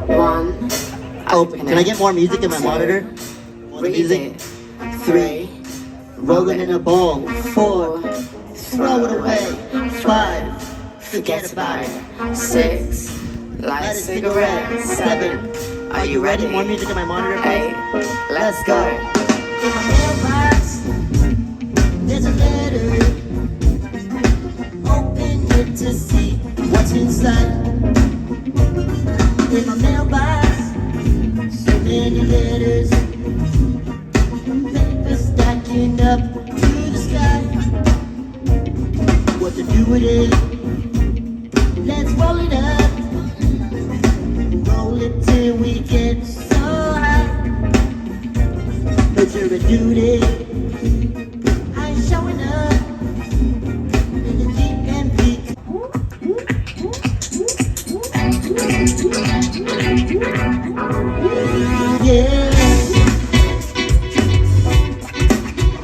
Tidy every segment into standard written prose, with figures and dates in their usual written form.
1. Oh, Open can I it. get more music in my monitor? More Read music. it. 3. Roll it in a bowl. 4. Throw it away. 5. Forget about it. 6. Light a cigarette. 7. Are you ready? More music in my monitor, please. 8. Let's go. In my mailbox, there's a letter. Open it to see what's inside. In my mailbox, so many letters. Paper stacking up to the sky. What to do with it? Let's roll it up. Roll it till we get so high. But you're a duty. I'm showing up in the GMP. Yeah.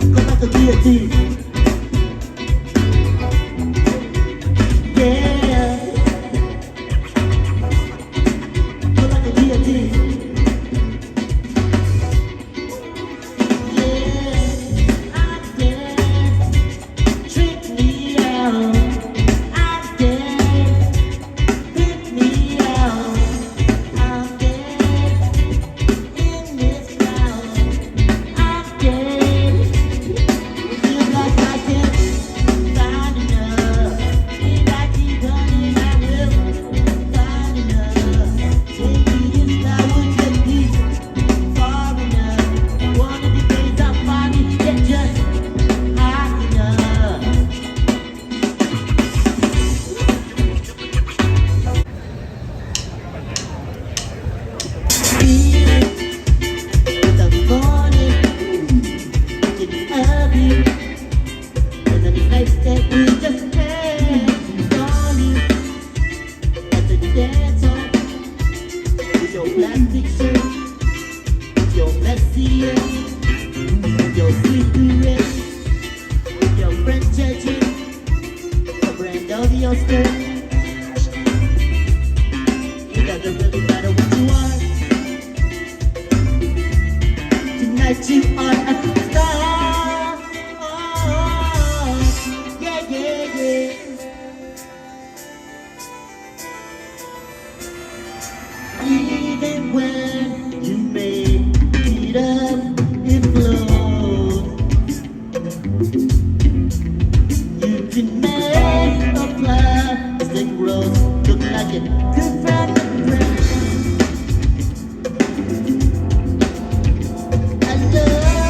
Go back to D&D. Yeah. Go back to D&D. Plastic shirt, your messy your cigarette, your friend judging the brand of your skirt. It doesn't really matter what you are. Tonight you are a star. Oh, yeah, yeah, yeah. Even when you make it up, it flows. You can make a plastic rose look like it could from the ground. I love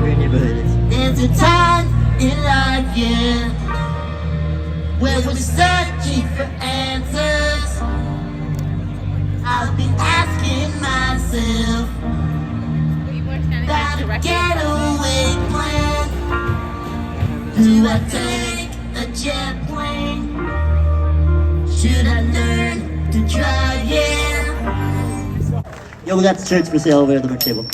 wherever your neighborhood is. There's a time in life, yeah, where we're searching for answers. I've been asking myself about a getaway plan. Do I take a jet plane? Should I learn to drive, yeah? Yo, we got shirts for sale over at the merch table.